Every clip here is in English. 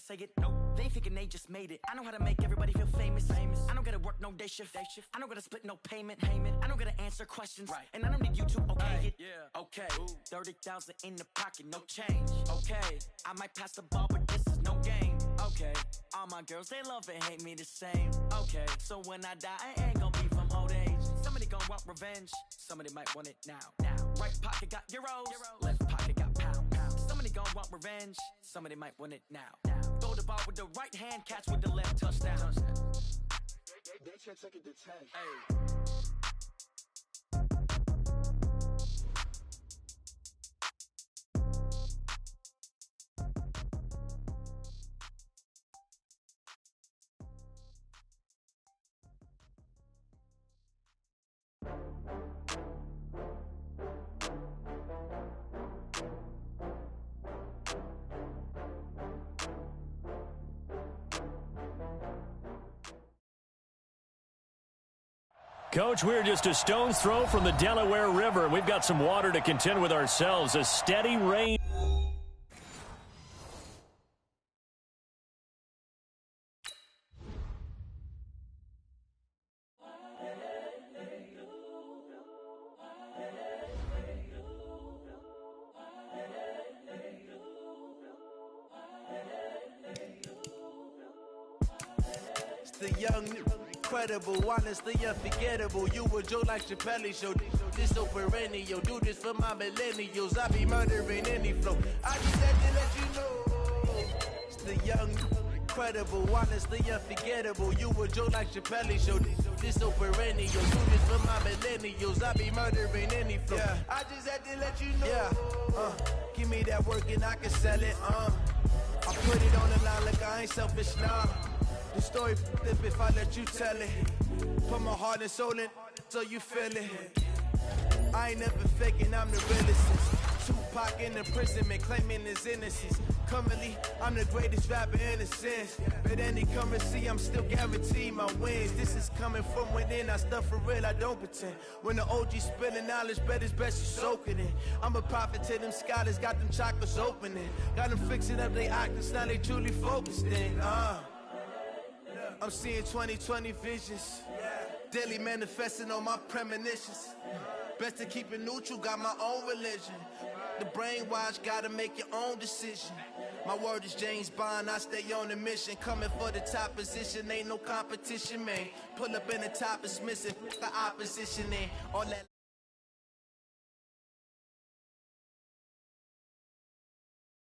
say it, nope. They thinking they just made it. I know how to make everybody feel famous. I don't gotta work no day shift. I don't gotta split no payment. I don't gotta answer questions. And I don't need you to okay it. Yeah. Okay. 30,000 in the pocket, no change. Okay. I might pass the ball, but this is no game. Okay. All my girls, they love and hate me the same. Okay. So when I die, I ain't gonna be from old age. Somebody gonna want revenge. Somebody might want it now. Right pocket got euros. Left pocket got pound. Somebody gonna want revenge. Somebody might want it now. Throw the ball with the right hand, catch with the left, touchdown. They can't take it to 10. Hey. Coach, we're just a stone's throw from the Delaware River, and we've got some water to contend with ourselves. A steady rain. It's the young, incredible, honestly unforgettable. You a Joe like Chappelle show. This so perennial. Do this for my millennials. I be murdering any flow. I just had to let you know. It's the young, incredible, honestly unforgettable. You a Joe like Chappelle show. This so perennial. Do this for my millennials. I be murdering any flow. Yeah. I just had to let you know. Yeah. Give me that work and I can sell it. I put it on the line like I ain't selfish now. The story flip if I let you tell it. Put my heart and soul in so you feel it. I ain't never faking, I'm the realest. Tupac in imprisonment, claiming his innocence. Currently, I'm the greatest rapper in a sense. But any currency, I'm still guaranteed my wins. This is coming from within, I stuff for real, I don't pretend. When the OG spilling knowledge, bet it's best you soak it in. I'm a prophet to them scholars, got them chakras opening. Got them fixing up they octaves, now they truly focused in. I'm seeing 2020 visions. Daily manifesting on my premonitions. Best to keep it neutral, got my own religion. The brainwash, gotta make your own decision. My word is James Bond, I stay on a mission. Coming for the top position, ain't no competition, man. Pull up in the top, it's missing, the opposition in. All that.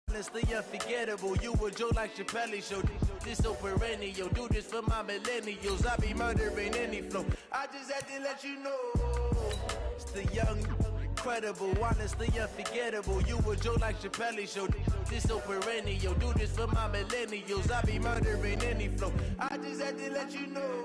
Honestly unforgettable, you a Joe like Chappelle show. This so perennial, do this for my millennials. I be murdering any flow. I just had to let you know. It's the young, incredible, honestly unforgettable. You a Joe like Chappelle show. This so perennial, do this for my millennials. I be murdering any flow. I just had to let you know.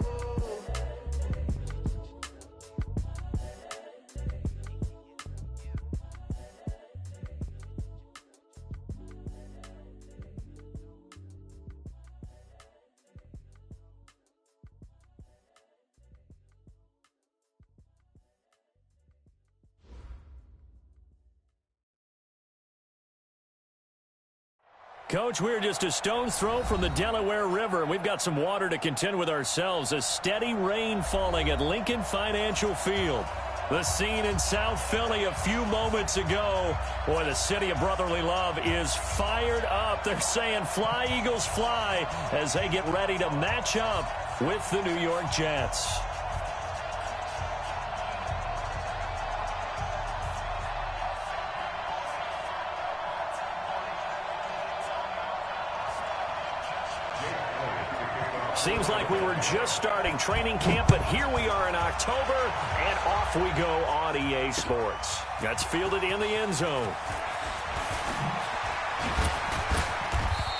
Coach, we're just a stone's throw from the Delaware River, and we've got some water to contend with ourselves. A steady rain falling at Lincoln Financial Field. The scene in South Philly a few moments ago. Boy, the city of brotherly love is fired up. They're saying fly, Eagles, fly, as they get ready to match up with the New York Jets. Seems like we were just starting training camp, but here we are in October, and off we go on EA Sports. That's fielded in the end zone.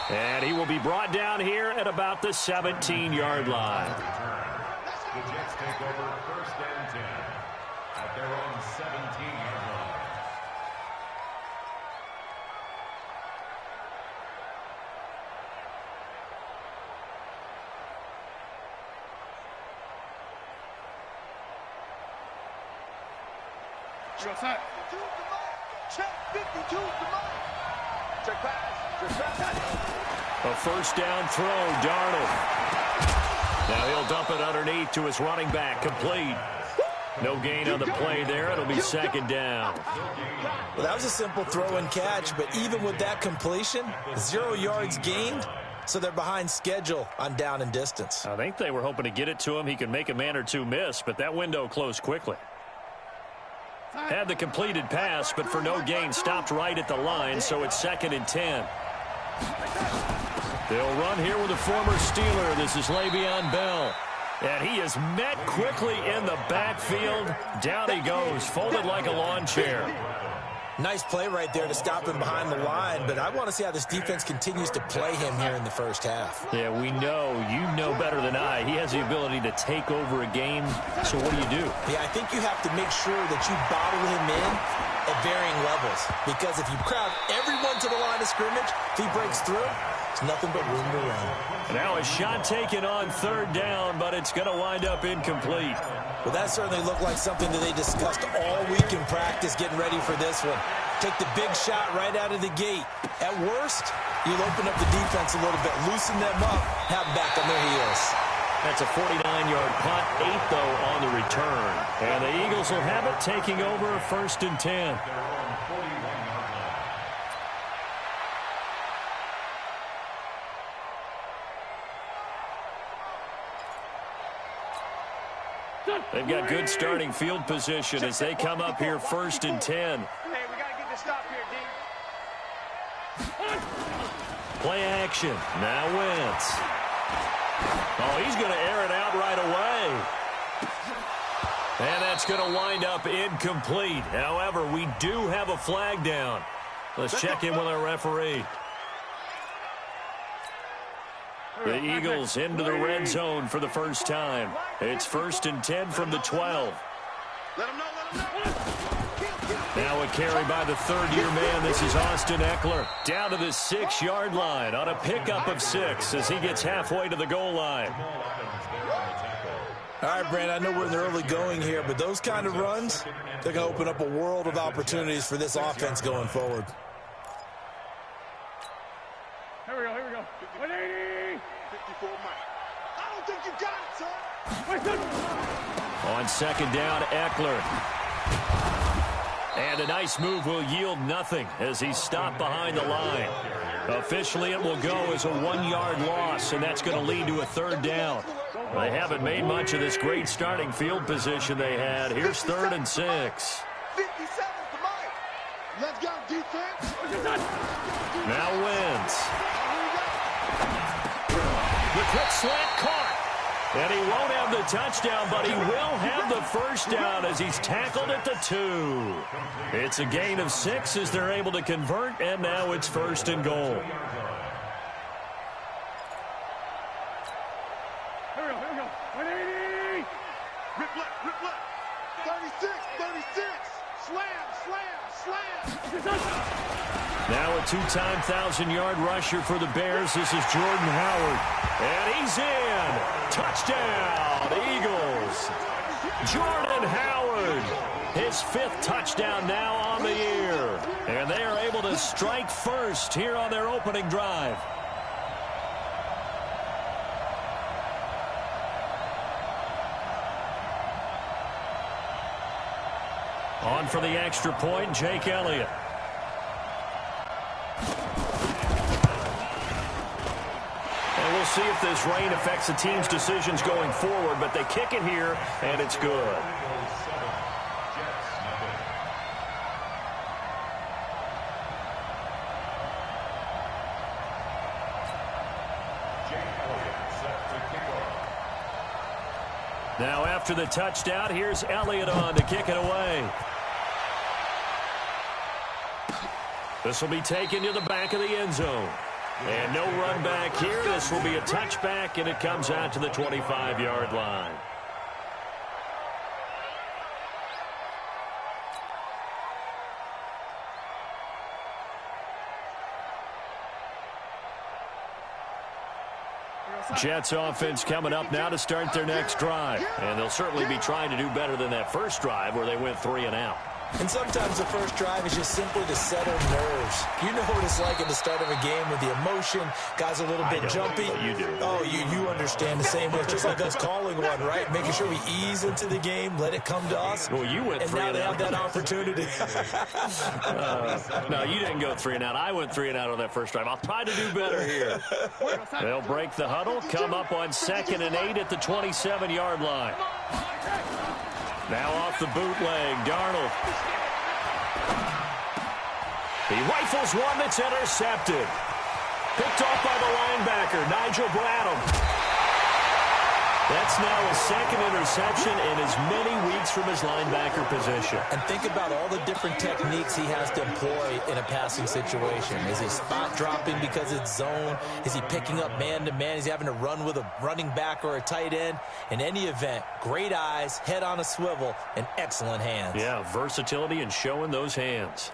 And he will be brought down here at about the 17-yard line. The Jets take over first and 10 at their own 17-yard line. Check 52 to Mike. Check pass. A first down throw, Darnold. Now he'll dump it underneath to his running back, complete. No gain on the play there. It'll be second down. Well, that was a simple throw and catch, but even with that completion, 0 yards gained, so they're behind schedule on down and distance. I think they were hoping to get it to him. He could make a man or two miss, but that window closed quickly. Had the completed pass, but for no gain, stopped right at the line, so it's 2nd and 10. They'll run here with a former Steeler. This is Le'Veon Bell. And he is met quickly in the backfield. Down he goes, folded like a lawn chair. Nice play right there to stop him behind the line, but I want to see how this defense continues to play him here in the first half. Yeah, we know. You know better than I. He has the ability to take over a game, so what do? Yeah, I think you have to make sure that you bottle him in at varying levels, because if you crowd everyone to the line of scrimmage, if he breaks through, it's nothing but room to run. Now a shot taken on 3rd down, but it's going to wind up incomplete. Well, that certainly looked like something that they discussed all week in practice getting ready for this one. Take the big shot right out of the gate. At worst, you'll open up the defense a little bit, loosen them up, have them back on their heels. That's a 49-yard punt, 8 though on the return. And the Eagles will have it, taking over 1st and 10. They've got good starting field position as they come up here 1st and 10. Hey, we got to get this stop here, D. Play action. Now Wentz. Oh, he's going to air it out right away. And that's going to wind up incomplete. However, we do have a flag down. Let's check in with our referee. The Eagles into the red zone for the first time. It's 1st and 10 from the 12. Now a carry by the 3rd-year man. This is Austin Eckler. Down to the 6-yard line on a pickup of 6 as he gets halfway to the goal line. All right, Brand, I know we're in the early going here, but those kind of runs, they're going to open up a world of opportunities for this offense going forward. Here we go. 180. 54 Mike. I don't think you got it, son. On 2nd down, Eckler. And a nice move will yield nothing as he's stopped behind the line. Officially, it will go as a 1-yard loss, and that's going to lead to a 3rd down. They haven't made much of this great starting field position they had. Here's 3rd and 6. 57 to Mike. Let's go, defense. Now Wentz. The quick slant caught. And he won't have the touchdown, but he will have the first down as he's tackled at the 2. It's a gain of 6 as they're able to convert, and now it's 1st and goal. Here we go. 180. Rip left. 36. Slam. Now a 2-time 1,000-yard rusher for the Bears. This is Jordan Howard. And he's in. Touchdown, Eagles. Jordan Howard. His 5th touchdown now on the year. And they are able to strike first here on their opening drive. On for the extra point, Jake Elliott. And we'll see if this rain affects the team's decisions going forward, but they kick it here, and it's good. Now after the touchdown, here's Elliott on to kick it away. This will be taken to the back of the end zone. And no run back here. This will be a touchback, and it comes out to the 25-yard line. Jets offense coming up now to start their next drive. And they'll certainly be trying to do better than that first drive where they went 3 and out. And sometimes the first drive is just simply to settle nerves. You know what it's like at the start of a game with the emotion, guys a little bit jumpy. You do. Oh, you understand the same way. It's just like us calling one, right? Making sure we ease into the game, let it come to us. Well, you went and 3 now and they out. have that opportunity. No, you didn't go 3 and out. I went 3 and out on that first drive. I'll try to do better here. They'll break the huddle, come up on 2nd and 8 at the 27-yard line. Now off the bootleg, Darnold. He rifles one that's intercepted. Picked off by the linebacker, Nigel Bradham. That's now his 2nd interception in as many weeks from his linebacker position. And think about all the different techniques he has to employ in a passing situation. Is he spot dropping because it's zone? Is he picking up man-to-man? Is he having to run with a running back or a tight end? In any event, great eyes, head on a swivel, and excellent hands. Yeah, versatility and showing those hands.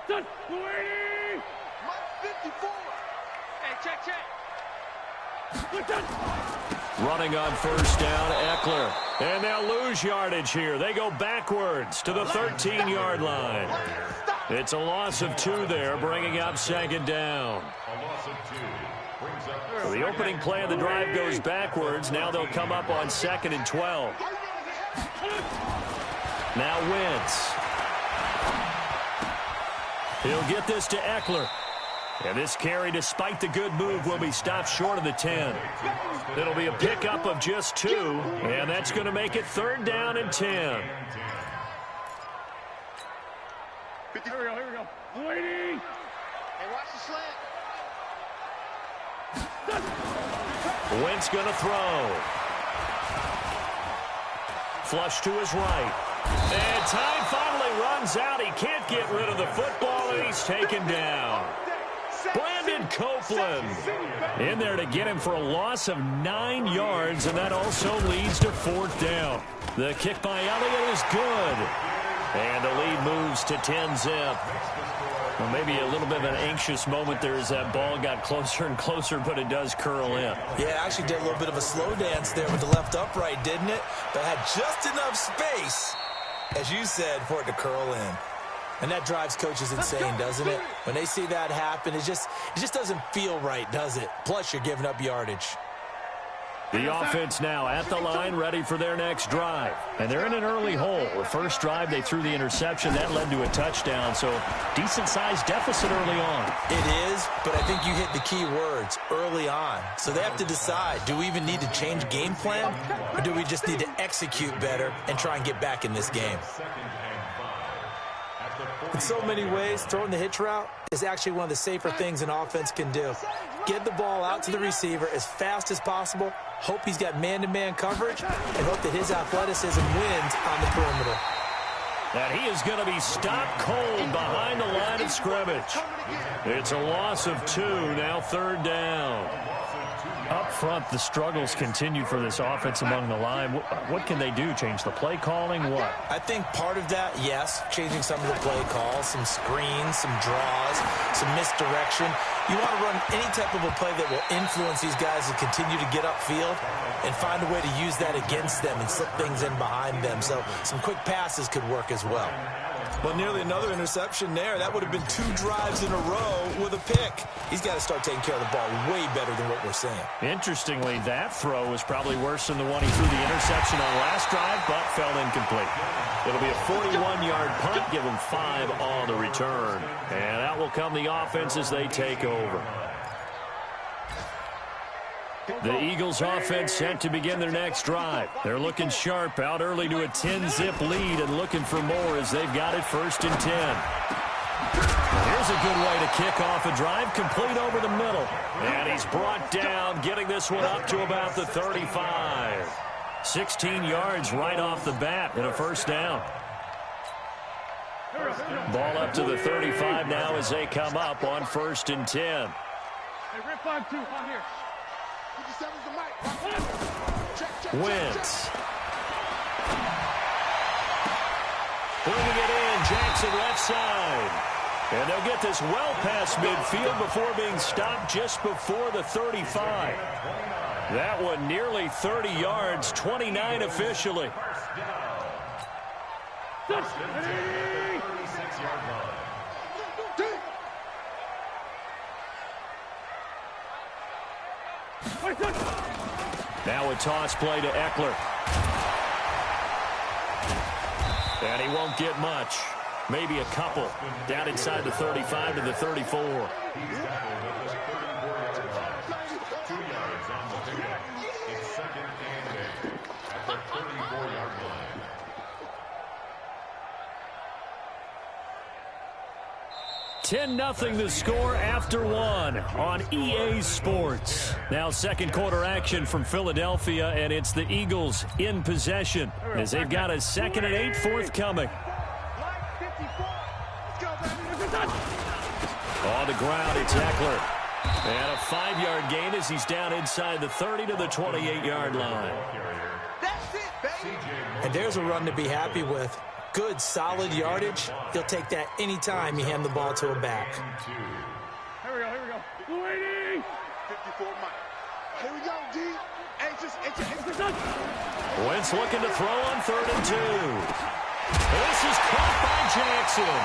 Done. 54. Hey, check. Running on first down, Eckler. And they'll lose yardage here. They go backwards to the 13-yard line. It's a loss of 2 there, bringing up 2nd down. The opening play of the drive goes backwards. Now they'll come up on 2nd and 12. Now Wentz. He'll get this to Eckler. And this carry, despite the good move, will be stopped short of the 10. It'll be a pickup of just 2, and that's going to make it 3rd down and 10. Here we go. 80. Hey, watch the slant. Wentz going to throw. Flush to his right. And time finally runs out. He can't get rid of the football, and he's taken down. Brandon Copeland in there to get him for a loss of 9 yards, and that also leads to 4th down. The kick by Elliott is good. And the lead moves to 10-zip. Well, maybe a little bit of an anxious moment there as that ball got closer and closer, but it does curl in. Yeah, it actually did a little bit of a slow dance there with the left upright, didn't it? But had just enough space, as you said, for it to curl in. And that drives coaches insane, doesn't it? When they see that happen, it just doesn't feel right, does it? Plus, you're giving up yardage. The offense now at the line, ready for their next drive. And they're in an early hole. The first drive, they threw the interception. That led to a touchdown, so decent-sized deficit early on. It is, but I think you hit the key words, early on. So they have to decide, do we even need to change game plan, or do we just need to execute better and try and get back in this game? In so many ways, throwing the hitch route is actually one of the safer things an offense can do. Get the ball out to the receiver as fast as possible, hope he's got man-to-man coverage, and hope that his athleticism wins on the perimeter. And he is going to be stopped cold behind the line of scrimmage. It's a loss of 2, now 3rd down. Up front, the struggles continue for this offense among the line. What can they do? Change the play calling? What? I think part of that, yes, changing some of the play calls, some screens, some draws, some misdirection. You want to run any type of a play that will influence these guys to continue to get upfield and find a way to use that against them and slip things in behind them. So some quick passes could work as well. Well, nearly another interception there. That would have been 2 drives in a row with a pick. He's got to start taking care of the ball way better than what we're seeing. Interestingly, that throw was probably worse than the one he threw the interception on last drive, but fell incomplete. It'll be a 41-yard punt, give him 5 on the return. And out will come the offense as they take over. The Eagles offense set to begin their next drive. They're looking sharp, out early to a 10-zip lead and looking for more as they've got it 1st and 10. Here's a good way to kick off a drive, complete over the middle. And he's brought down, getting this one up to about the 35. 16 yards right off the bat and a 1st down. Ball up to the 35 now as they come up on 1st and 10. Hey, rip 5-2 on here. Wentz. Bringing it in, Jackson left side. And they'll get this well past midfield before being stopped just before the 35. That one nearly 30 yards, 29 officially. First and 10 at the 36-yard line. Now a toss play to Eckler. And he won't get much. Maybe a couple. Down inside the 35 to the 34. He's tackled at the 34-yard line. 2 yards on the pickup. It's second and 8 at the 34-yard line. $10-0 the score after one on EA Sports. Now second quarter action from Philadelphia, and it's the Eagles in possession as they've got a 2nd and 8 forthcoming. On the ground, it's Eckler. And a 5-yard gain as he's down inside the 30 to the 28-yard line. That's it, baby. And there's a run to be happy with. Good, solid yardage. He'll take that anytime you hand the ball to a back. Here we go. 54 Mike. Here we go, D. Anxious. Wentz looking to throw on 3rd and 2. This is caught by Jackson.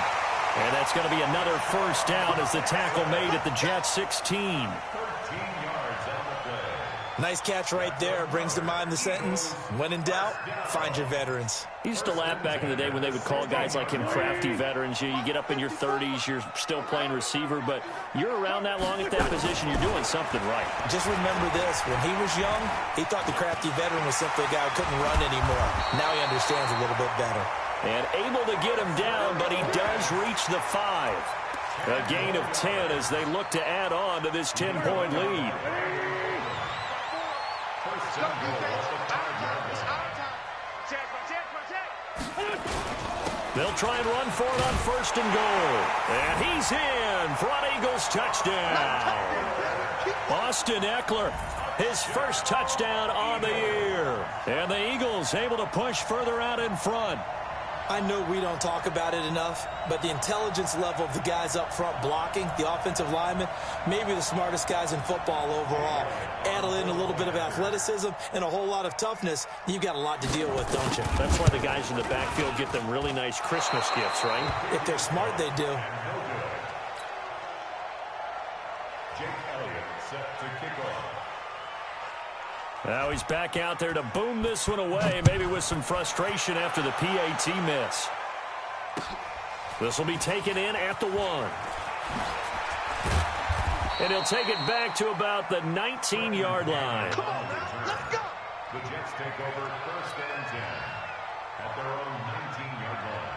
And that's going to be another first down as the tackle made at the Jets 16. 13 yards on the play. Nice catch right there. Brings to mind the sentence, when in doubt, find your veterans. He used to laugh back in the day when they would call guys like him crafty veterans. You get up in your 30s, you're still playing receiver, but you're around that long at that position, you're doing something right. Just remember this, when he was young, he thought the crafty veteran was simply a guy who couldn't run anymore. Now he understands a little bit better. And able to get him down, but he does reach the 5. A gain of 10 as they look to add on to this 10-point lead. First and goal at the 5-yard line. They'll try and run for it on 1st and goal. And he's in for an Eagles touchdown. Austin Eckler, his first touchdown on the year. And the Eagles able to push further out in front. I know we don't talk about it enough, but the intelligence level of the guys up front blocking, the offensive linemen, maybe the smartest guys in football overall. Add in a little bit of athleticism and a whole lot of toughness, you've got a lot to deal with, don't you? That's why the guys in the backfield get them really nice Christmas gifts, right? If they're smart, they do. Jake Elliott set to kick off. Now he's back out there to boom this one away, maybe with some frustration after the PAT miss. This will be taken in at the 1. And he'll take it back to about the 19-yard line. Come on, let's go. The Jets take over 1st and 10 at their own 19-yard line.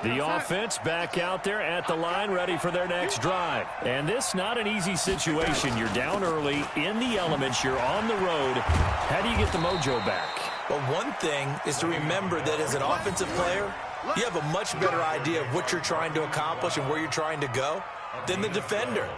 The offense back out there at the line, ready for their next drive. And this not an easy situation. You're down early, in the elements, you're on the road. How do you get the mojo back? Well, one thing is to remember that as an offensive player, you have a much better idea of what you're trying to accomplish and where you're trying to go than the defender.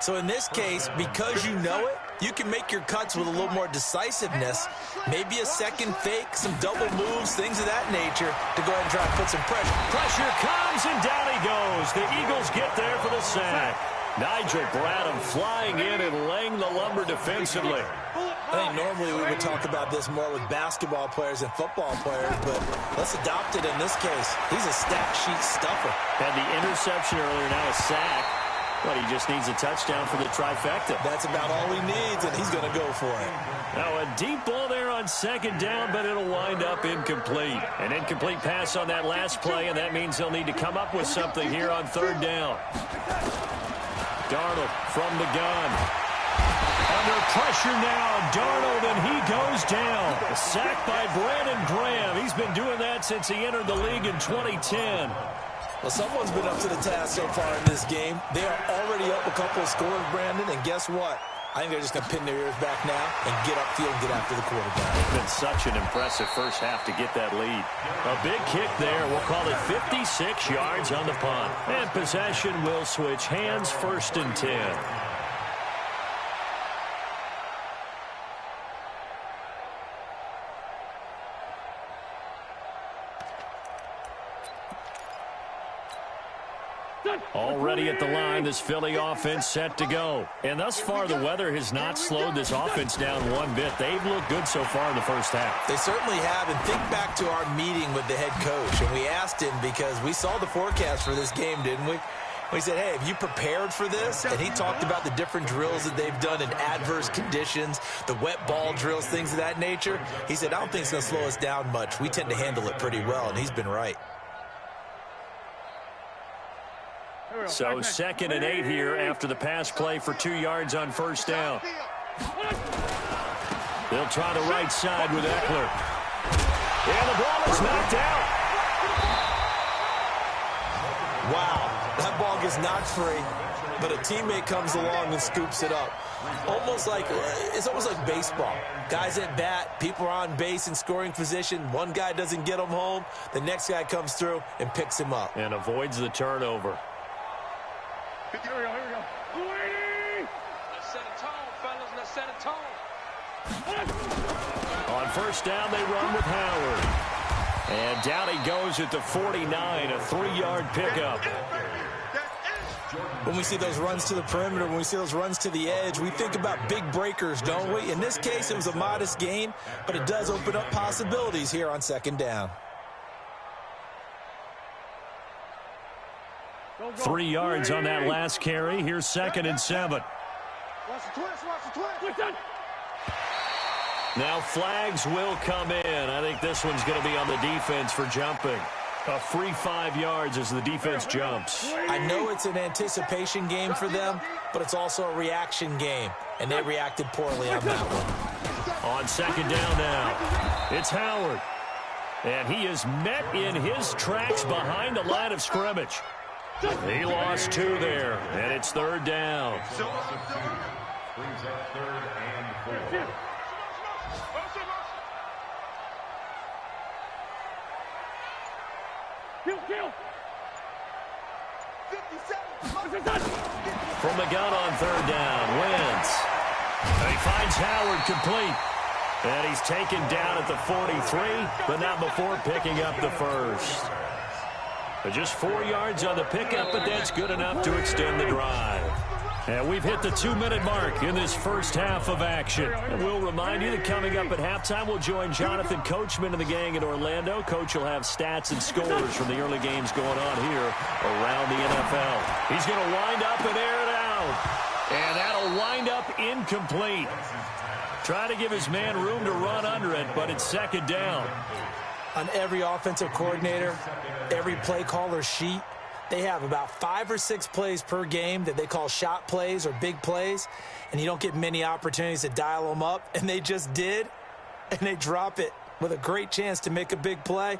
So in this case, because you know it, you can make your cuts with a little more decisiveness, maybe a second fake, some double moves, things of that nature to go ahead and try to put some pressure. Pressure comes, and down he goes. The Eagles get there for the sack. Nigel Bradham flying in and laying the lumber defensively. I think normally we would talk about this more with basketball players and football players, but let's adopt it in this case. He's a stat sheet stuffer. Had the interception earlier, now a sack. But he just needs a touchdown for the trifecta. That's about all he needs, and he's going to go for it. Now a deep ball there on 2nd down, but it'll wind up incomplete. An incomplete pass on that last play, and that means they'll need to come up with something here on 3rd down. Darnold from the gun. Under pressure now, Darnold, and he goes down. A sack by Brandon Graham. He's been doing that since he entered the league in 2010. Well, someone's been up to the task so far in this game. They are already up a couple of scores, Brandon, and guess what? I think they're just going to pin their ears back now and get upfield and get after the quarterback. It's been such an impressive first half to get that lead. A big kick there. We'll call it 56 yards on the punt. And possession will switch hands, 1st and 10. Already at the line, this Philly offense set to go. And thus far, the weather has not slowed this offense down one bit. They've looked good so far in the first half. They certainly have. And think back to our meeting with the head coach. And we asked him, because we saw the forecast for this game, didn't we? We said, hey, have you prepared for this? And he talked about the different drills that they've done in adverse conditions, the wet ball drills, things of that nature. He said, I don't think it's going to slow us down much. We tend to handle it pretty well, and he's been right. So 2nd and 8 here after the pass play for 2 yards on first down. They'll try the right side with Eckler. And the ball is knocked out. Wow, that ball gets knocked free, but a teammate comes along and scoops it up. It's almost like baseball. Guys at bat, people are on base in scoring position. One guy doesn't get him home. The next guy comes through and picks him up. And avoids the turnover. Here we go. Let's set a tone, fellas. Let's set a tone. On first down, they run with Howard. And down he goes at the 49, a 3-yard pickup. When we see those runs to the perimeter, when we see those runs to the edge, we think about big breakers, don't we? In this case, it was a modest gain, but it does open up possibilities here on 2nd down. 3 yards on that last carry. Here's 2nd and 7. Watch the twist. Now flags will come in. I think this one's going to be on the defense for jumping. A free 5 yards as the defense jumps. I know it's an anticipation game for them, but it's also a reaction game, and they reacted poorly on that one. On 2nd down now, it's Howard. And he is met in his tracks behind the line of scrimmage. He lost 2 there, and it's 3rd down. Brings up 3rd and 4. Kill. From the gun on 3rd down, Wentz. He finds Howard complete. And he's taken down at the 43, but not before picking up the first. But just 4 yards on the pickup, but that's good enough to extend the drive. And we've hit the 2-minute mark in this first half of action. And we'll remind you that coming up at halftime, we'll join Jonathan Coachman and the gang in Orlando. Coach will have stats and scores from the early games going on here around the NFL. He's going to wind up and air it out. And that'll wind up incomplete. Try to give his man room to run under it, but it's 2nd down. On every offensive coordinator, every play caller sheet, they have about 5 or 6 plays per game that they call shot plays or big plays, and you don't get many opportunities to dial them up, and they just did, and they drop it with a great chance to make a big play.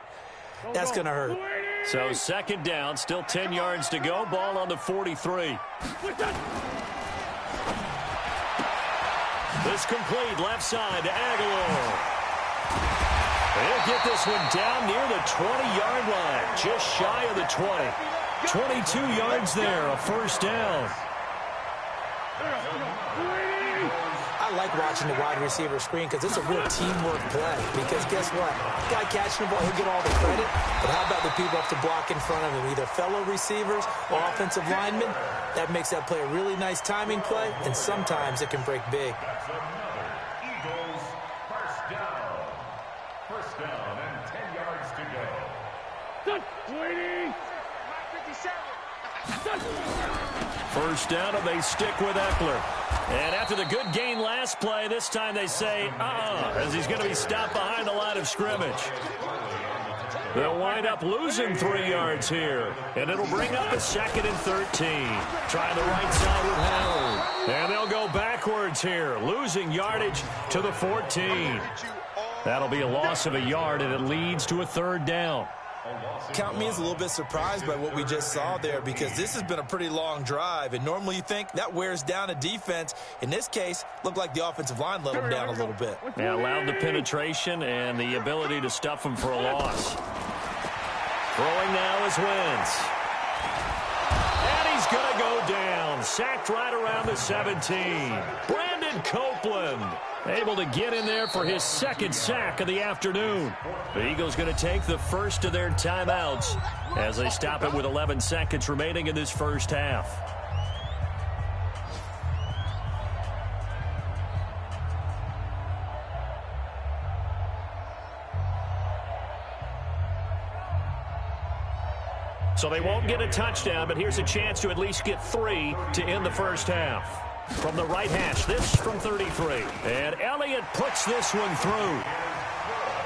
That's going to hurt. So 2nd down, still 10 yards to go, ball on the 43. This complete, left side to Aguilar. He'll get this one down near the 20-yard line, just shy of the 20. 22 yards there, a first down. I like watching the wide receiver screen because it's a real teamwork play. Because guess what? The guy catching the ball, he'll get all the credit. But how about the people up to block in front of him, either fellow receivers or offensive linemen? That makes that play a really nice timing play, and sometimes it can break big. Eagles, first down and 10 yards to go. First down, and they stick with Eckler. And after the good gain last play, this time they say, as he's going to be stopped behind the line of scrimmage. They'll wind up losing 3 yards here. And it'll bring up a 2nd and 13. Try the right side with Howard. And they'll go backwards here, losing yardage to the 14. That'll be a loss of a yard, and it leads to a 3rd down. Count me as a little bit surprised by what we just saw there, because this has been a pretty long drive, and normally you think that wears down a defense. In this case, looked like the offensive line let them down a little bit. Yeah, allowed the penetration and the ability to stuff them for a loss. Throwing now is Wentz. And he's going to go down. Sacked right around the 17. Brandon Copeland. Able to get in there for his second sack of the afternoon. The Eagles going to take the first of their timeouts as they stop it with 11 seconds remaining in this first half. So they won't get a touchdown, but here's a chance to at least get 3 to end the first half. From the right hash, this from 33. And Elliott puts this one through.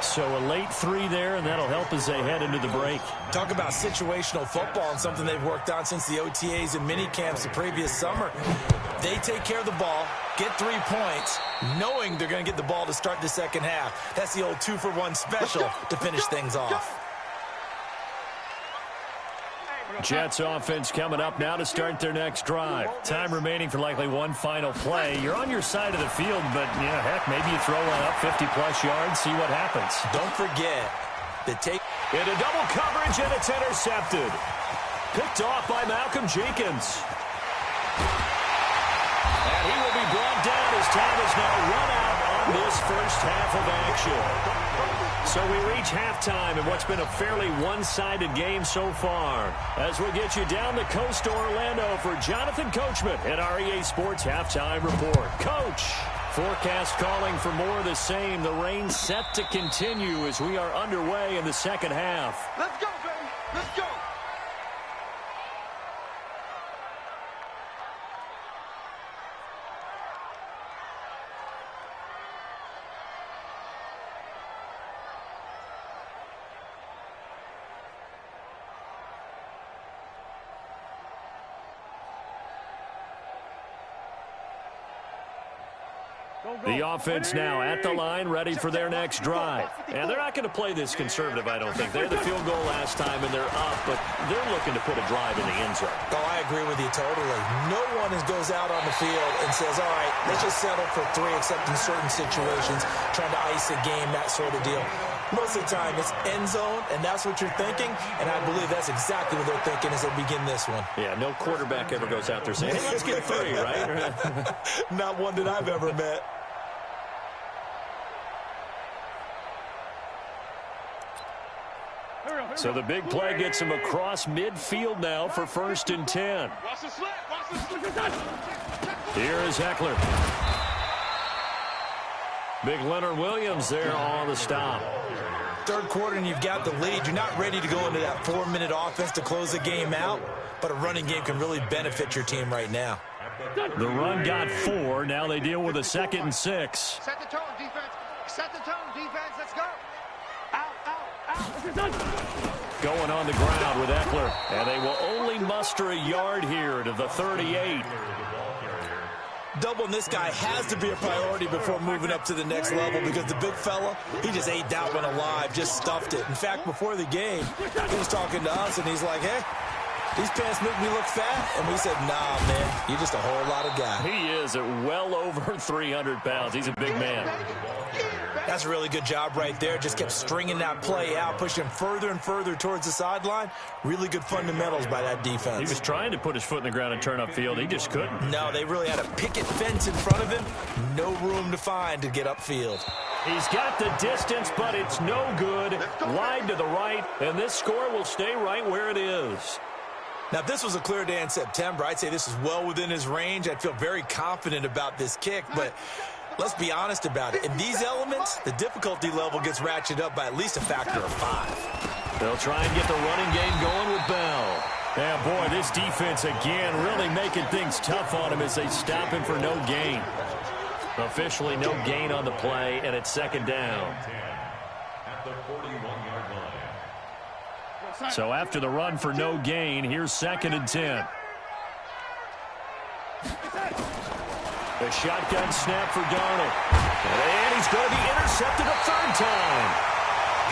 So a late 3 there, and that'll help as they head into the break. Talk about situational football and something they've worked on since the OTAs and mini camps the previous summer. They take care of the ball, get 3 points, knowing they're going to get the ball to start the second half. That's the old 2-for-1 special to finish things off. Jets offense coming up now to start their next drive. Time remaining for likely one final play. You're on your side of the field, but, yeah, heck, maybe you throw one up 50-plus yards, see what happens. Don't forget the take. Into double coverage, and it's intercepted. Picked off by Malcolm Jenkins. And he will be brought down as time is now run out on this first half of action. So we reach halftime in what's been a fairly one-sided game so far. As we get you down the coast to Orlando for Jonathan Coachman at our EA Sports Halftime Report. Coach, forecast calling for more of the same. The rain set to continue as we are underway in the second half. Let's go, baby. Let's go. The offense now at the line, ready for their next drive. And they're not going to play this conservative, I don't think. They had the field goal last time, and they're up, but they're looking to put a drive in the end zone. Oh, I agree with you totally. No one goes out on the field and says, all right, let's just settle for 3, except in certain situations, trying to ice a game, that sort of deal. Most of the time, it's end zone, and that's what you're thinking, and I believe that's exactly what they're thinking as they begin this one. Yeah, no quarterback ever goes out there saying, hey, let's get 3, right? Not one that I've ever met. So the big play gets him across midfield now for 1st and 10. Here is Eckler. Big Leonard Williams there on the stop. Third quarter and you've got the lead. You're not ready to go into that 4-minute offense to close the game out, but a running game can really benefit your team right now. The run got 4. Now they deal with a 2nd and 6. Set the tone, defense. Set the tone, defense. Let's go. Out. Going on the ground with Eckler. And they will only muster a yard here to the 38. Doubling this guy has to be a priority before moving up to the next level because the big fella, he just ate that one alive, just stuffed it. In fact, before the game, he was talking to us, and he's like, hey, these pants make me look fat. And we said, nah, man, you're just a whole lot of guy. He is at well over 300 pounds. He's a big man. That's a really good job right there. Just kept stringing that play out, pushing him further and further towards the sideline. Really good fundamentals by that defense. He was trying to put his foot in the ground and turn upfield. He just couldn't. No, they really had a picket fence in front of him. No room to find to get upfield. He's got the distance, but it's no good. Wide to the right, and this score will stay right where it is. Now, if this was a clear day in September, I'd say this is well within his range. I'd feel very confident about this kick, but let's be honest about it. In these elements, the difficulty level gets ratcheted up by at least a factor of 5. They'll try and get the running game going with Bell. Yeah, boy, this defense again really making things tough on him as they stop him for no gain. Officially no gain on the play, and it's 2nd down. So after the run for no gain, here's 2nd and 10. The shotgun snap for Darnold. And he's going to be intercepted a 3rd time.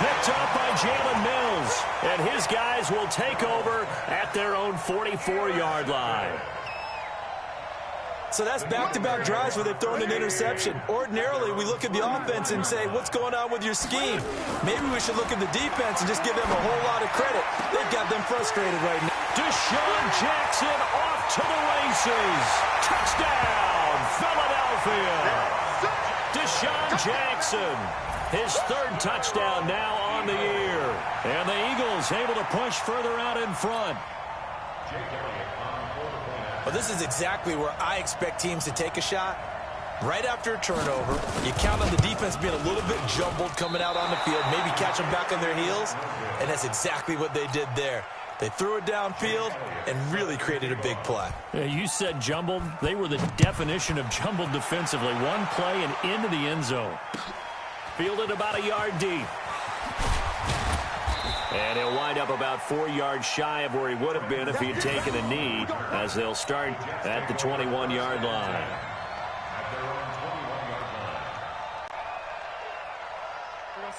Picked up by Jalen Mills. And his guys will take over at their own 44-yard line. So that's back-to-back drives where they've thrown an interception. Ordinarily, we look at the offense and say, what's going on with your scheme? Maybe we should look at the defense and just give them a whole lot of credit. They've got them frustrated right now. Deshaun Jackson off to the races. Touchdown, Philadelphia. Deshaun Jackson. His third touchdown now on the year. And the Eagles able to push further out in front. Well, this is exactly where I expect teams to take a shot. Right after a turnover, you count on the defense being a little bit jumbled coming out on the field, maybe catch them back on their heels, and that's exactly what they did there. They threw it downfield and really created a big play. Yeah, you said jumbled. They were the definition of jumbled defensively. One play and into the end zone. Fielded about a yard deep. And he'll wind up about 4 yards shy of where he would have been if he had taken a knee, as they'll start at the 21-yard line.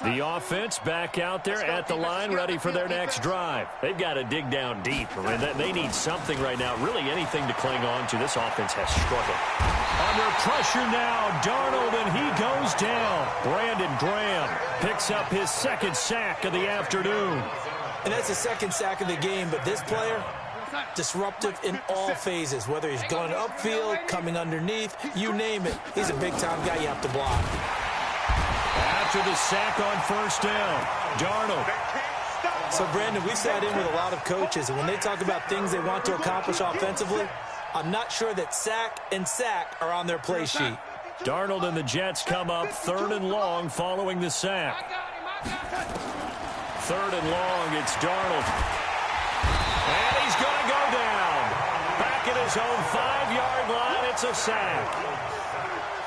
The offense back out there at the line, ready for their next drive. They've got to dig down deep. I mean, they need something right now, really anything to cling on to. This offense has struggled. Under pressure now, Darnold, and he goes down. Brandon Graham picks up his second sack of the afternoon. And that's the second sack of the game, but this player, disruptive in all phases, whether he's going upfield, coming underneath, you name it. He's a big-time guy you have to block. After the sack on first down, Darnold. So, Brandon, we sat in with a lot of coaches, and when they talk about things they want to accomplish offensively, I'm not sure that sack and sack are on their play sheet. Darnold and the Jets come up 3rd and long following the sack. 3rd and long, it's Darnold. And he's going to go down. Back at his own 5-yard line, it's a sack.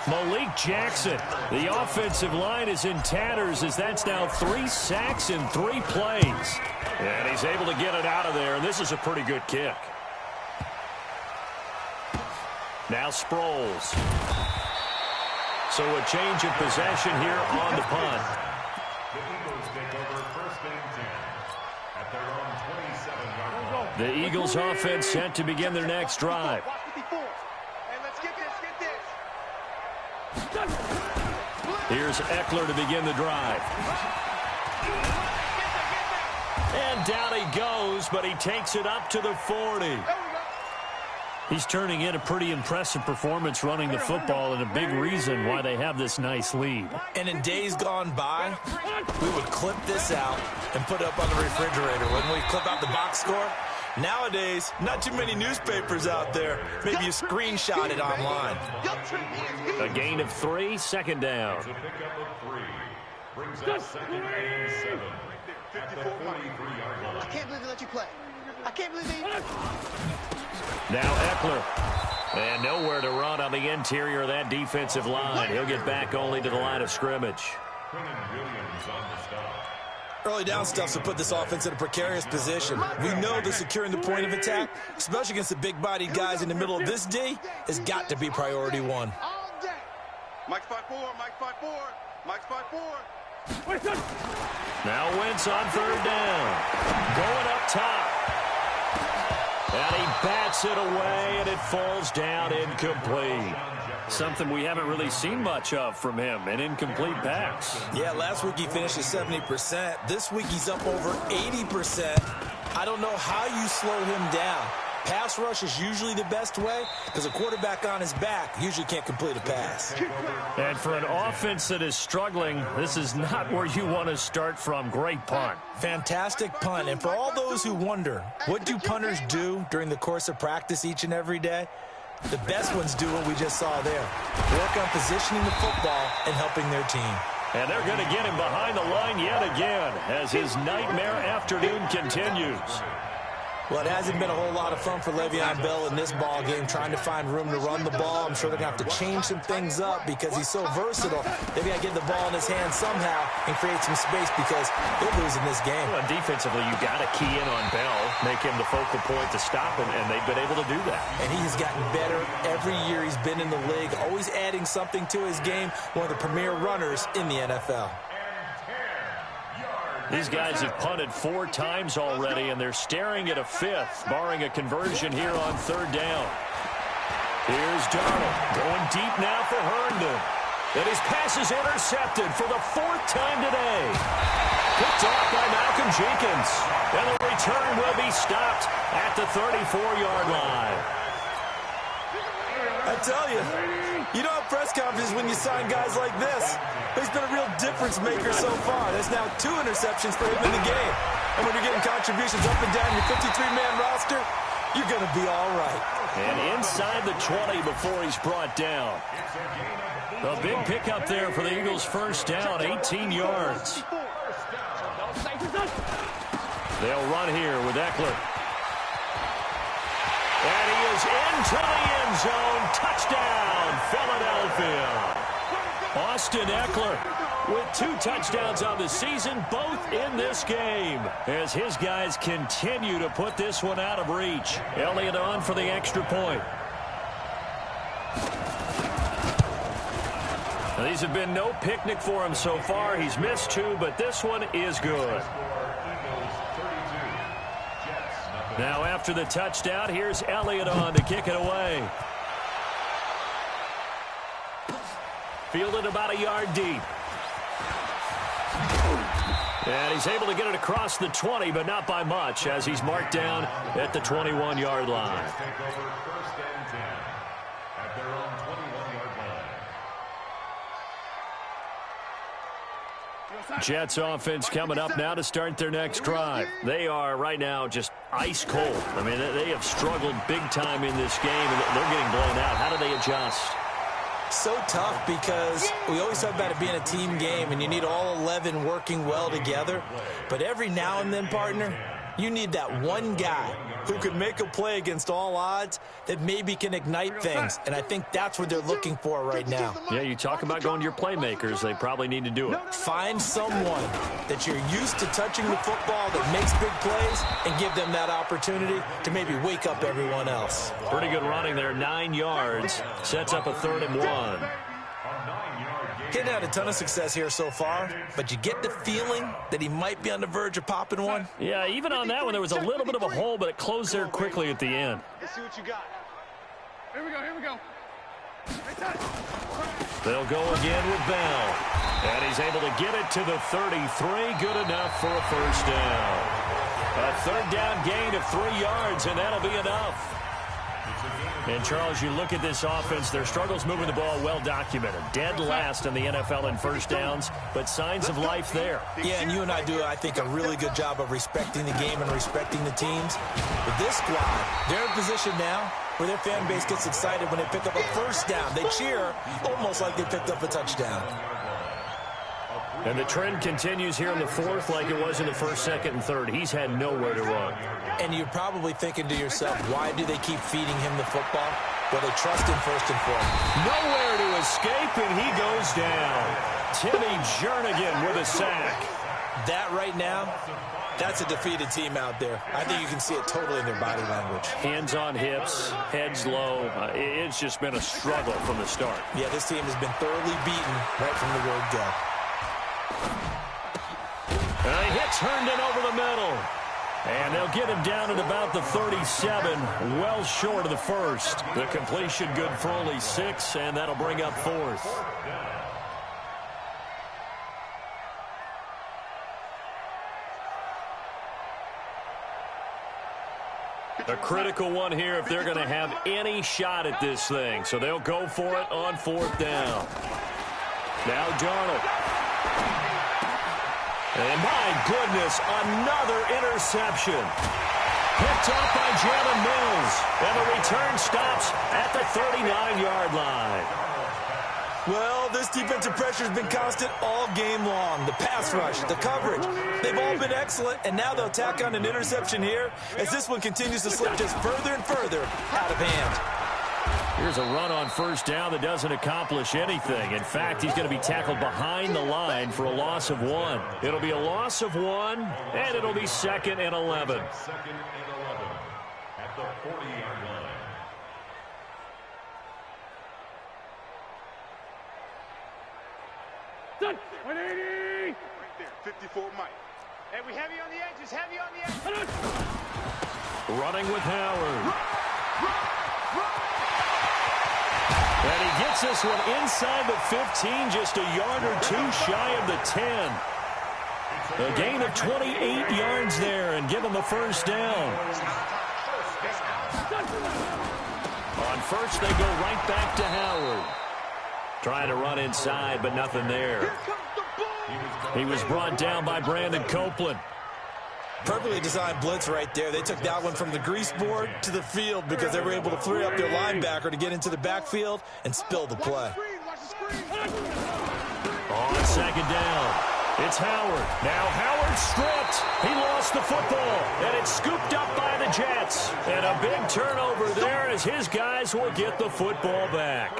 Malik Jackson, the offensive line is in tatters as that's now 3 sacks in 3 plays. And he's able to get it out of there, and this is a pretty good kick. Now Sproles. So a change of possession here on the punt. The Eagles take over 1st and 10 at their own 27-yard line. The Eagles offense set to begin their next drive. Here's Eckler to begin the drive. And down he goes, but he takes it up to the 40. He's turning in a pretty impressive performance running the football, and a big reason why they have this nice lead. And in days gone by, we would clip this out and put it up on the refrigerator. When we clip out the box score, nowadays, not too many newspapers out there. Maybe you screenshot it online. A gain of 3, 2nd down. It's a pickup of 3. Brings us 2nd and 7 at the 43-yard line. I can't believe they let you play. I can't believe they... Now Eckler. And nowhere to run on the interior of that defensive line. He'll get back only to the line of scrimmage. Williams on the stop. Early down stuff to put this offense in a precarious position. We know that securing the point of attack, especially against the big-bodied guys in the middle of this D, has got to be priority 1. Mike's 5-4, Mike's 5-4, Mike's 5-4. Now Wentz on 3rd down. Going up top. And he bats it away, and it falls down incomplete. Something we haven't really seen much of from him, an incomplete pass. Yeah, last week he finished at 70%. This week he's up over 80%. I don't know how you slow him down. Pass rush is usually the best way because a quarterback on his back usually can't complete a pass. And for an offense that is struggling, this is not where you want to start from. Great punt. Fantastic punt. And for all those who wonder, what do punters do during the course of practice each and every day? The best ones do what we just saw there. Work on positioning the football and helping their team. And they're going to get him behind the line yet again as his nightmare afternoon continues. Well, it hasn't been a whole lot of fun for Le'Veon Bell in this ball game, trying to find room to run the ball. I'm sure they're going to have to change some things up because he's so versatile. They've got to get the ball in his hands somehow and create some space because they're losing this game. Well, defensively, you got to key in on Bell, make him the focal point to stop him, and they've been able to do that. And he has gotten better every year he's been in the league, always adding something to his game, one of the premier runners in the NFL. These guys have punted 4 times already, and they're staring at a 5th, barring a conversion here on 3rd down. Here's Darnold going deep now for Herndon. And his pass is intercepted for the 4th time today. Picked off by Malcolm Jenkins. And the return will be stopped at the 34-yard line. I tell you, you don't have press conferences when you sign guys like this. He's been a real difference maker so far. There's now 2 interceptions for him in the game. And when you're getting contributions up and down your 53-man roster, you're going to be all right. And inside the 20 before he's brought down. A big pickup there for the Eagles' first down, 18 yards. They'll run here with Eckler. And he is into the end zone. Touchdown, Philadelphia. Austin Eckler with 2 touchdowns on the season, both in this game, as his guys continue to put this one out of reach. Elliott on for the extra point. Now, these have been no picnic for him so far. He's missed 2, but this one is good. Now after the touchdown, here's Elliott on to kick it away. Fielded about a yard deep. And he's able to get it across the 20, but not by much, as he's marked down at the 21-yard line. Take over 1st and 10 at their own 21-yard line. Jets offense coming up now to start their next drive. They are right now just ice cold. I mean, they have struggled big time in this game, and they're getting blown out. How do they adjust? So tough because we always talk about it being a team game and you need all 11 working well together. But every now and then, partner, you need that one guy who can make a play against all odds that maybe can ignite things. And I think that's what they're looking for right now. Yeah, you talk about going to your playmakers. They probably need to do it. Find someone that you're used to touching the football that makes big plays and give them that opportunity to maybe wake up everyone else. Pretty good running there, 9 yards. Sets up a 3rd and 1. Getting had a ton of success here so far, but you get the feeling that he might be on the verge of popping one. Yeah, even on that one, there was a little bit of a hole, but it closed there quickly at the end. Let's see what you got. Here we go, here we go. They'll go again with Bell. And he's able to get it to the 33. Good enough for a first down. A 3rd down gain of 3 yards, and that'll be enough. And, Charles, you look at this offense, their struggles moving the ball well documented. Dead last in the NFL in first downs, but signs of life there. Yeah, and you and I do, I think, a really good job of respecting the game and respecting the teams. But this squad, they're in position now where their fan base gets excited when they pick up a first down. They cheer almost like they picked up a touchdown. And the trend continues here in the 4th like it was in the 1st, 2nd, and 3rd. He's had nowhere to run. And you're probably thinking to yourself, why do they keep feeding him the football? Well, they trust him first and foremost. Nowhere to escape, and he goes down. Timmy Jernigan with a sack. That right now, that's a defeated team out there. I think you can see it totally in their body language. Hands on hips, heads low. It's just been a struggle from the start. Yeah, this team has been thoroughly beaten right from the word go. He hits Herndon over the middle. And they'll get him down at about the 37, well short of the first. The completion good for only 6, and that'll bring up 4th. A critical one here if they're going to have any shot at this thing. So they'll go for it on 4th down. Now Darnold. And my goodness, another interception. Picked off by Jalen Mills. And the return stops at the 39-yard line. Well, this defensive pressure has been constant all game long. The pass rush, the coverage, they've all been excellent. And now they'll tack on an interception here as this one continues to slip just further and further out of hand. Here's a run on first down that doesn't accomplish anything. In fact, he's going to be tackled behind the line for a loss of 1. It'll be a loss of 1, and it'll be 2nd and 11. 2nd and 11 at the 40-yard line. Done. 180. Right there, 54 Mike. Hey, we heavy on the edges, heavy on the edges. Running with Howard. And he gets this one inside the 15, just a yard or 2 shy of the 10. A gain of 28 yards there and give him the first down. On first, they go right back to Howard. Trying to run inside, but nothing there. He was brought down by Brandon Copeland. Perfectly designed blitz right there. They took that one from the grease board to the field because they were able to free up their linebacker to get into the backfield and spill the play. On second down, it's Howard. Now Howard stripped. He lost the football, and it's scooped up by the Jets. And a big turnover there as his guys will get the football back.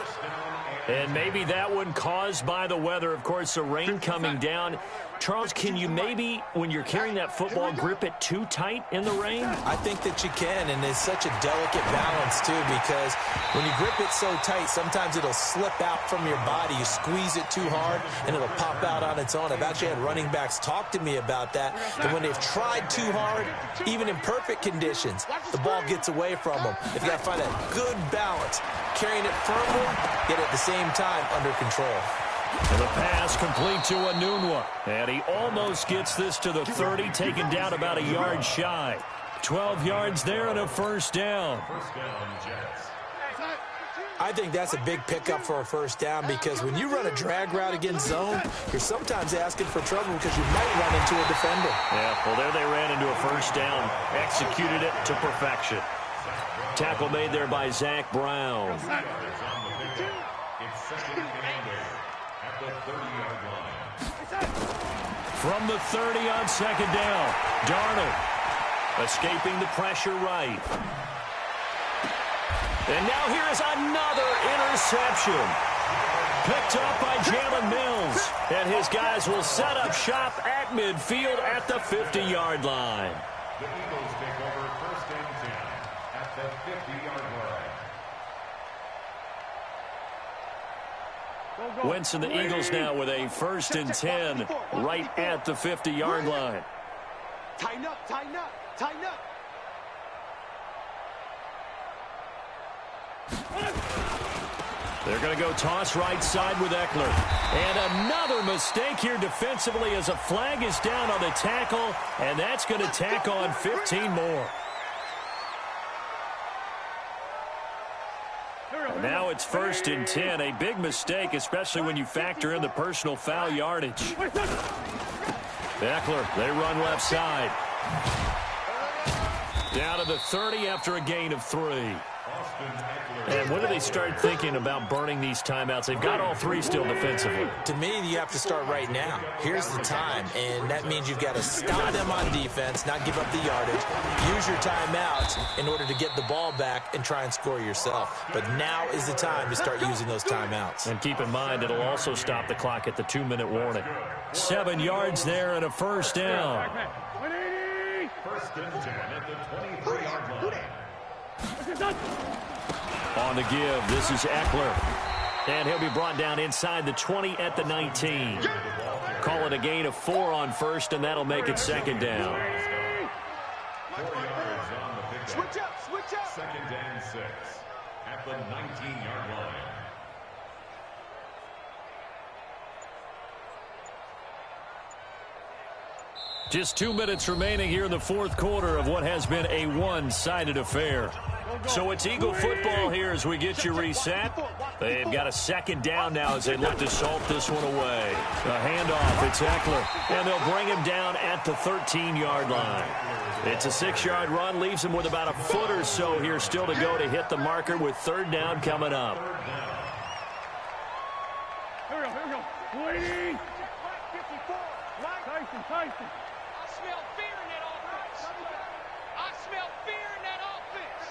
And maybe that one caused by the weather. Of course, the rain coming down. Charles, can you maybe, when you're carrying that football, grip it too tight in the rain? I think that you can, and it's such a delicate balance, too, because when you grip it so tight, sometimes it'll slip out from your body. You squeeze it too hard, and it'll pop out on its own. I've actually had running backs talk to me about that, and when they've tried too hard, even in perfect conditions, the ball gets away from them. They've got to find a good balance, carrying it firmly, yet at the same time under control. And the pass complete to Anunwa. And he almost gets this to the 30, taken down about a yard shy. 12 yards there and a first down. I think that's a big pickup for a first down because when you run a drag route against zone, you're sometimes asking for trouble because you might run into a defender. Yeah, well, there they ran into a first down. Executed it to perfection. Tackle made there by Zach Brown. It's second and 8 at the 30-yard line. From the 30 on second down, Darnold escaping the pressure right. And now here's another interception. Picked up by Jalen Mills. And his guys will set up shop at midfield at the 50-yard line. The Eagles take over first and 10 at the 50-yard line. Wentz and the Eagles now with a first and 10 right at the 50-yard line. Tighten up, tighten up, tighten up. They're going to go toss right side with Eckler. And another mistake here defensively as a flag is down on the tackle, and that's going to tack on 15 more. Now it's first and 10. A big mistake, especially when you factor in the personal foul yardage. Eckler, they run left side. Down to the 30 after a gain of 3. And when do they start thinking about burning these timeouts? They've got all three still defensively. To me, you have to start right now. Here's the time, and that means you've got to stop them on defense, not give up the yardage. Use your timeouts in order to get the ball back and try and score yourself. But now is the time to start using those timeouts. And keep in mind, it'll also stop the clock at the 2-minute warning. 7 yards there and a first down. First and 10 at the 23-yard line. On the give, this is Eckler. And he'll be brought down inside the 20 at the 19. Call it a gain of 4 on first, and that'll make it second down. 4 yards on the pickup. Switch up, switch up. Second and 6 at the 19-yard line. Just 2 minutes remaining here in the fourth quarter of what has been a one-sided affair. So it's Eagle football here as we get you reset. They've got a second down now as they look to salt this one away. A handoff, it's Eckler, and they'll bring him down at the 13-yard line. It's a 6-yard run, leaves him with about a foot or so here still to go to hit the marker with third down coming up. Here we go. Waiting. 54. Tyson. I smell fear in that offense. I smell fear in that offense.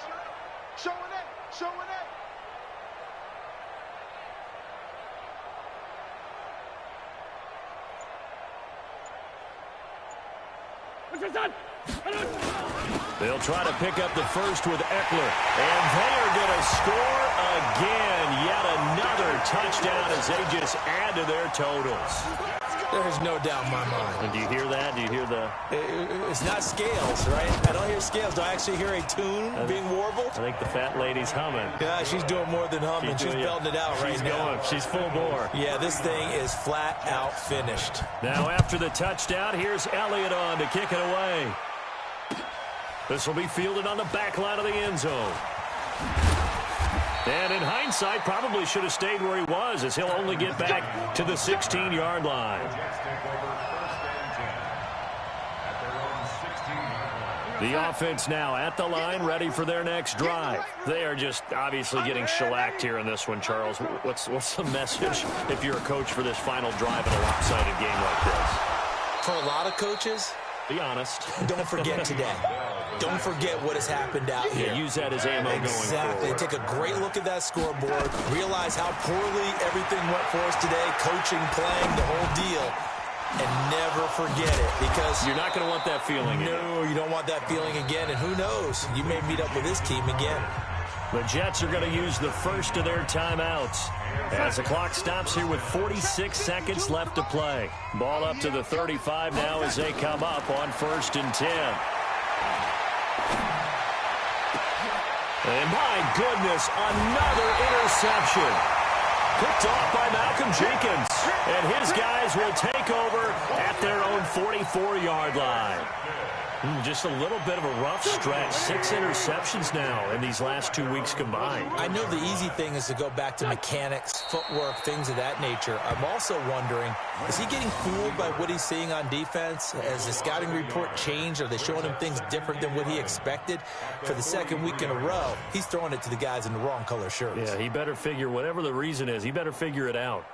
Showing it, showing it. What's your son? They'll try to pick up the first with Eckler, and they are going to score again. Yet another touchdown as they just add to their totals. There's no doubt in my mind. And do you hear that? Do you hear the... It's not scales, right? I don't hear scales. Do I actually hear a tune being warbled? I think the fat lady's humming. Yeah, she's doing more than humming. She's belting it out right now. Going. She's full bore. Yeah, this thing is flat out finished. Now after the touchdown, here's Elliott on to kick it away. This will be fielded on the back line of the end zone. And in hindsight, probably should have stayed where he was, as he'll only get back to the 16-yard line. The offense now at the line, ready for their next drive. They are just obviously getting shellacked here in this one, Charles. What's the message if you're a coach for this final drive in a lopsided game like this? For a lot of coaches, be honest. Don't forget today. Don't forget what has happened out here. Use that as ammo going forward. Exactly. Take a great look at that scoreboard. Realize how poorly everything went for us today. Coaching, playing, the whole deal. And never forget it, because you're not going to want that feeling again. No, you don't want that feeling again. And who knows? You may meet up with this team again. The Jets are going to use the first of their timeouts as the clock stops here with 46 seconds left to play. Ball up to the 35 now as they come up on 1st and 10. And my goodness, another interception. Picked off by Malcolm Jenkins. And his guys will take over at their own 44-yard line. Just a little bit of a rough stretch. 6 interceptions now in these last 2 weeks combined. I know the easy thing is to go back to mechanics, footwork, things of that nature. I'm also wondering, is he getting fooled by what he's seeing on defense? Has the scouting report changed? Are they showing him things different than what he expected? For the second week in a row, he's throwing it to the guys in the wrong color shirts. Yeah, he better figure, whatever the reason is, he better figure it out.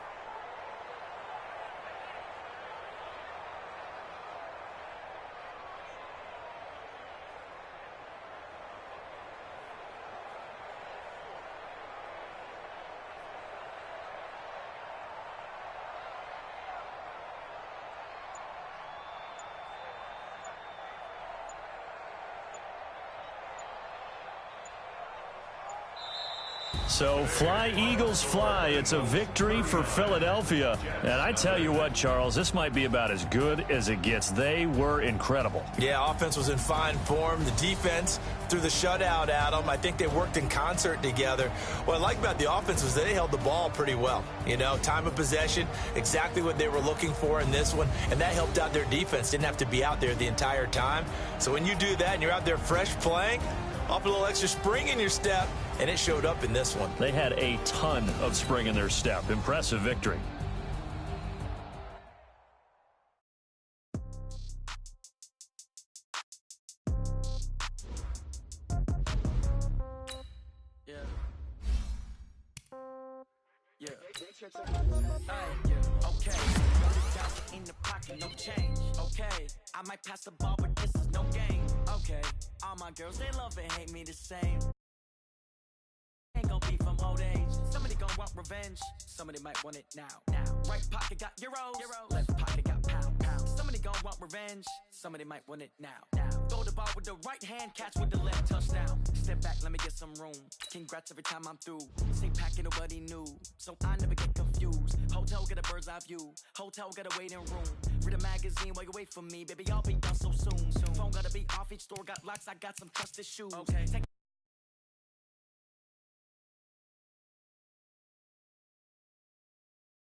So fly, Eagles, fly. It's a victory for Philadelphia. And I tell you what, Charles, this might be about as good as it gets. They were incredible. Yeah, offense was in fine form. The defense threw the shutout at them. I think they worked in concert together. What I like about the offense was they held the ball pretty well. You know, time of possession, exactly what they were looking for in this one. And that helped out their defense. Didn't have to be out there the entire time. So when you do that and you're out there fresh playing, off a little extra spring in your step, and it showed up in this one. They had a ton of spring in their step. Impressive victory. Yeah. Okay. In the pocket, no change. Okay. I might pass the ball, but this is no game. Okay. All my girls, they love and hate me the same. Ain't gonna be from old age. Somebody gonna want revenge. Somebody might want it now. Right pocket got euros. Left pocket got pounds. Somebody gonna want revenge. Somebody might want it now. Throw the ball with the right hand, catch with the left, touchdown. Step back, let me get some room. Congrats every time I'm through. Same packet, nobody knew, so I never get confused. Hotel get a bird's eye view. Hotel got a waiting room. Read a magazine while you wait for me, baby. I'll be done so soon. Phone gotta be off. Each store got locks. I got some trusted shoes. Okay.